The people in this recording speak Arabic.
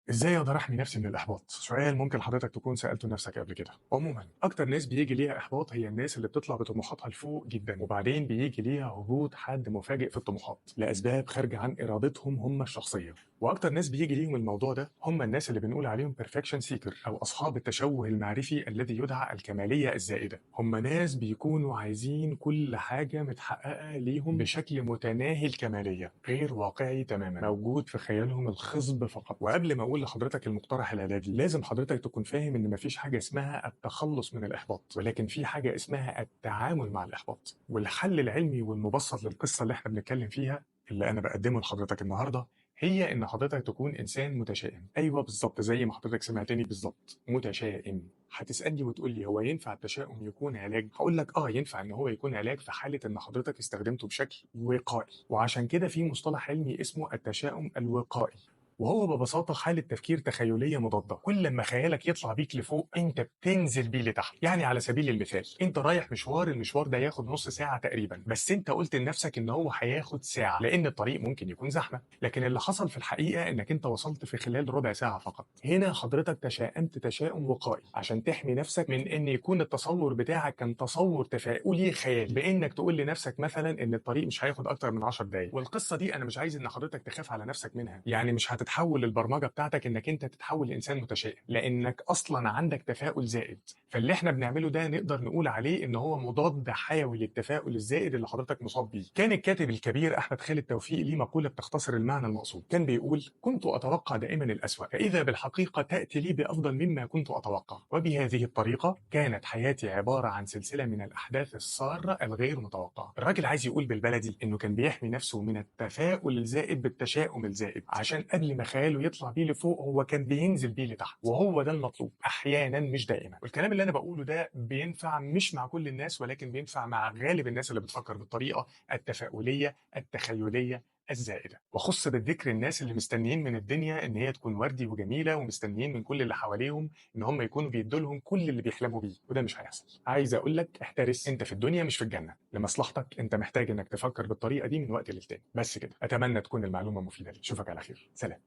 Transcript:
ازاي اقدر احمي نفسي من الاحباط؟ سؤال ممكن حضرتك تكون سالته لنفسك قبل كده. عموما اكتر ناس بيجي ليها احباط هي الناس اللي بتطلع بطموحاتها لفوق جدا وبعدين بيجي ليها هبوط حد مفاجئ في الطموحات لاسباب خارجه عن ارادتهم هم الشخصيه. واكتر ناس بيجي ليهم الموضوع ده هم الناس اللي بنقول عليهم بيرفكشن سيكر او اصحاب التشوه المعرفي الذي يدعى الكماليه الزائده. هم ناس بيكونوا عايزين كل حاجه متحققه ليهم بشكل متناهي الكماليه، غير واقعي تماما، موجود في خيالهم الخصب فقط. وقبل ما اقول لحضرتك المقترح العلاجي، لازم حضرتك تكون فاهم ان مفيش حاجه اسمها التخلص من الاحباط، ولكن في حاجه اسمها التعامل مع الاحباط. والحل العلمي والمبسط للقصه اللي احنا بنتكلم فيها اللي انا بقدمه لحضرتك النهارده هي ان حضرتك تكون انسان متشائم. ايوه بالظبط زي ما حضرتك سمعتني بالظبط، متشائم. هتسالني وتقول لي هو ينفع التشاؤم يكون علاج؟ هقول لك ينفع ان هو يكون علاج في حاله ان حضرتك استخدمته بشكل وقائي. وعشان كده في مصطلح علمي اسمه التشاؤم الوقائي، وهو ببساطة حالة تفكير تخيلية مضادة. كل ما خيالك يطلع بيك لفوق انت بتنزل بيه لتحت. يعني على سبيل المثال انت رايح مشوار، المشوار ده ياخد نص ساعة تقريبا، بس انت قلت لنفسك ان هو هياخد ساعة لان الطريق ممكن يكون زحمة، لكن اللي حصل في الحقيقة انك انت وصلت في خلال ربع ساعة فقط. هنا حضرتك تشائمت تشاؤم وقائي عشان تحمي نفسك من ان يكون التصور بتاعك كان تصور تفاؤلي خيالي، بانك تقول لنفسك مثلا ان الطريق مش هياخد اكتر من 10 دقايق. والقصة دي انا مش عايز ان حضرتك تخاف على نفسك منها، يعني مش هتتحول البرمجه بتاعتك انك انت تتحول لانسان متشائم، لانك اصلا عندك تفاؤل زائد. فاللي احنا بنعمله ده نقدر نقول عليه ان هو مضاد حيوي للتفاؤل الزائد اللي حضرتك مصاب بيه. كان الكاتب الكبير احمد خالد توفيق ليه مقوله بتختصر المعنى المقصود، كان بيقول: كنت اتوقع دائما الاسوأ، فاذا بالحقيقه تاتي لي بافضل مما كنت اتوقع، وبهذه الطريقه كانت حياتي عباره عن سلسله من الاحداث الساره الغير متوقعه. الراجل عايز يقول بالبلدي انه كان بيحمي نفسه من التفاؤل الزائد بالتشاؤم الزائد، عشان قبل ما خياله يطلع بيه لفوق هو كان بينزل بيه لتحت. وهو ده المطلوب احيانا مش دائما. والكلام اللي انا بقوله ده بينفع مش مع كل الناس، ولكن بينفع مع غالب الناس اللي بتفكر بالطريقه التفاؤليه التخيليه الزائده. وخص بالذكر الناس اللي مستنيين من الدنيا ان هي تكون وردي وجميله، ومستنيين من كل اللي حواليهم ان هم يكونوا بيدوا لهم كل اللي بيحلموا بيه، وده مش هيحصل. عايز اقول لك احترس، انت في الدنيا مش في الجنه. لمصلحتك انت محتاج انك تفكر بالطريقه دي من وقت للتاني. بس كده، اتمنى تكون المعلومه مفيده ليك. اشوفك على خير، سلام.